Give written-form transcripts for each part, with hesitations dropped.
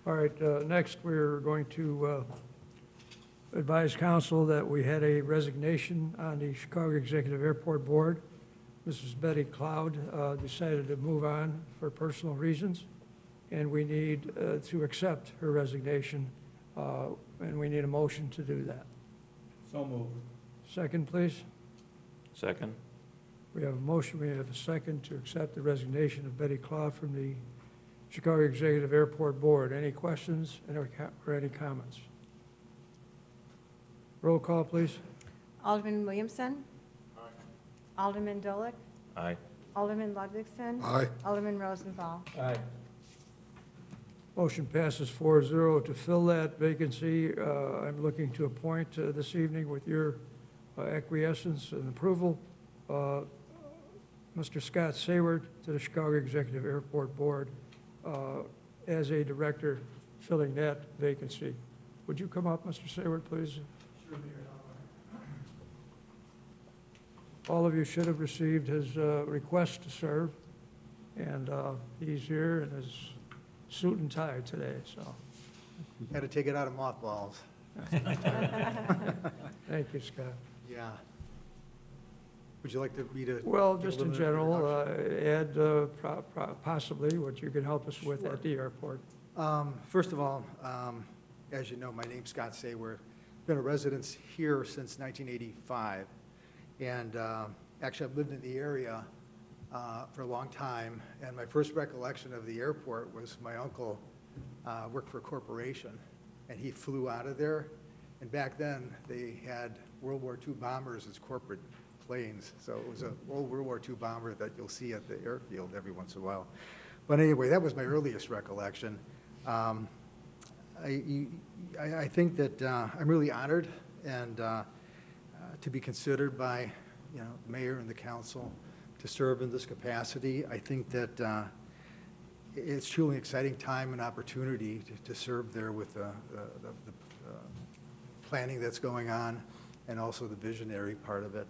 All right, next we're going to advise council that we had a resignation on the Chicago Executive Airport Board. Mrs. Betty Cloud decided to move on for personal reasons, and we need to accept her resignation, and we need a motion to do that. So moved. Second, please. Second. We have a motion, we have a second to accept the resignation of Betty Cloud from the Chicago Executive Airport Board. Any questions or any comments? Roll call, please. Alderman Williamson. Aye. Alderman Dolick. Aye. Alderman Ludwigson. Aye. Alderman Rosenthal. Aye. Motion passes 4-0 to fill that vacancy. I'm looking to appoint this evening with your acquiescence and approval, Mr. Scott Sayward to the Chicago Executive Airport Board as a director filling that vacancy. Would you come up, Mr. Sayward, please? All of you should have received his request to serve, and he's here in his suit and tie today, so. Had to take it out of mothballs. Thank you, Scott. Yeah. Would you like me to? Well, give a just in little general, introduction? add possibly what you can help us with at the airport. First of all, as you know, my name's Scott Sayward. Been a resident here since 1985, and actually I've lived in the area for a long time. And my first recollection of the airport was my uncle worked for a corporation, and he flew out of there. And back then, they had World War II bombers as corporate planes. So it was an old World War II bomber that you'll see at the airfield every once in a while. But anyway, that was my earliest recollection. I think that I'm really honored and to be considered by, the mayor and the council to serve in this capacity. I think that it's truly an exciting time and opportunity to serve there with the planning that's going on and also the visionary part of it.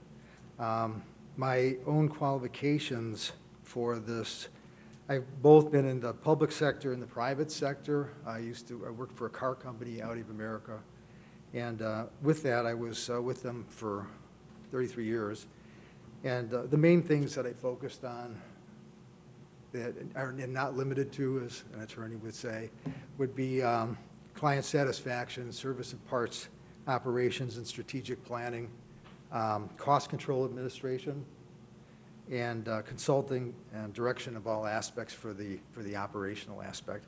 My own qualifications for this, I've both been in the public sector and the private sector. I worked for a car company, Audi of America, and with that I was with them for 33 years. And the main things that I focused on that are not limited to, as an attorney would say, would be client satisfaction, service and parts operations and strategic planning, cost control administration, and consulting and direction of all aspects for the operational aspect.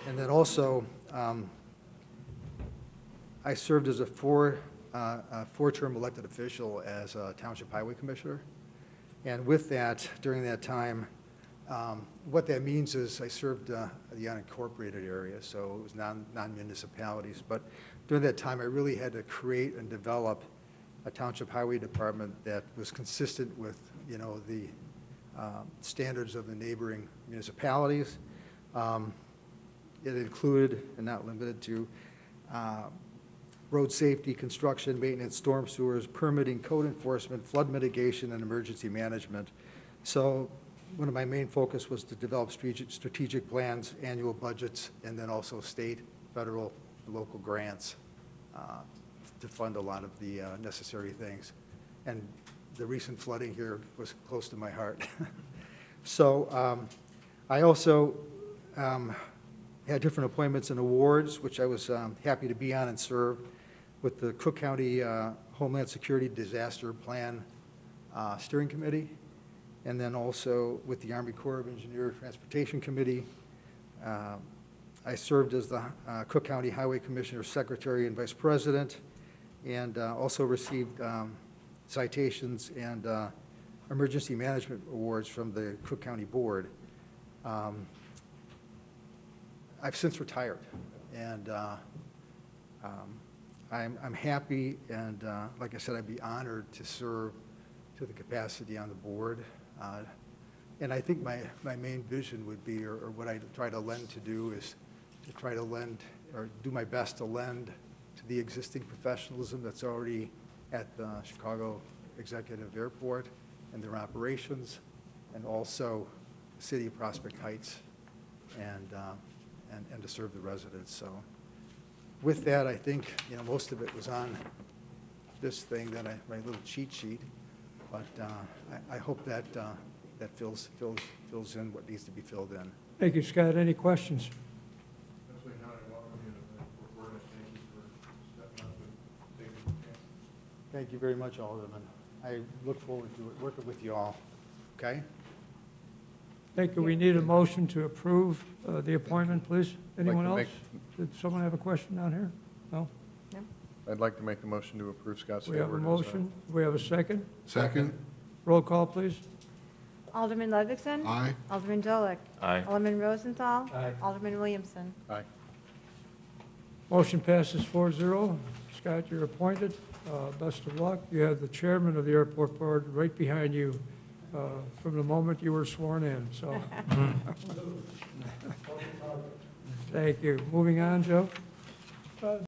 And then also, I served as a four-term elected official as a township highway commissioner. And with that, during that time, what that means is I served the unincorporated area, so it was non-municipalities. But during that time, I really had to create and develop a township highway department that was consistent with, the standards of the neighboring municipalities. It included, and not limited to, road safety, construction, maintenance, storm sewers, permitting, code enforcement, flood mitigation, and emergency management. So one of my main focus was to develop strategic plans, annual budgets, and then also state, federal, and local grants to fund a lot of the necessary things. And the recent flooding here was close to my heart. So I also had different appointments and awards, which I was happy to be on and serve with the Cook County Homeland Security Disaster Plan Steering Committee, and then also with the Army Corps of Engineers Transportation Committee. I served as the Cook County Highway Commissioner Secretary and Vice President, and also received citations and emergency management awards from the Cook County Board. I've since retired, and I'm happy, and like I said, I'd be honored to serve to the capacity on the board. And I think my main vision would be, or what I try to lend to do, is to try to lend, or do my best to lend to the existing professionalism that's already at the Chicago Executive Airport and their operations, and also the city of Prospect Heights, and and to serve the residents. So with that, I think, most of it was on this thing my little cheat sheet, but I hope that that fills in what needs to be filled in. Thank you, Scott. Any questions? Councilman County, welcome you to the board, and thank you for stepping up and taking the chance. Thank you very much, Alderman. I look forward to working with you all. Okay? Thank you. We need a motion to approve the appointment, please. Anyone to else? make- Did someone have a question down here? No? I'd like to make a motion to approve Scott We have a Stewart. motion. We have a second. Second. Roll call, please. Alderman Ludwigson. Aye. Alderman Dolick. Aye. Alderman Rosenthal. Aye. Alderman Williamson. Aye. Motion passes 4-0. Scott, you're appointed. Best of luck. You have the chairman of the airport board right behind you from the moment you were sworn in, so. Thank you. Moving on, Joe.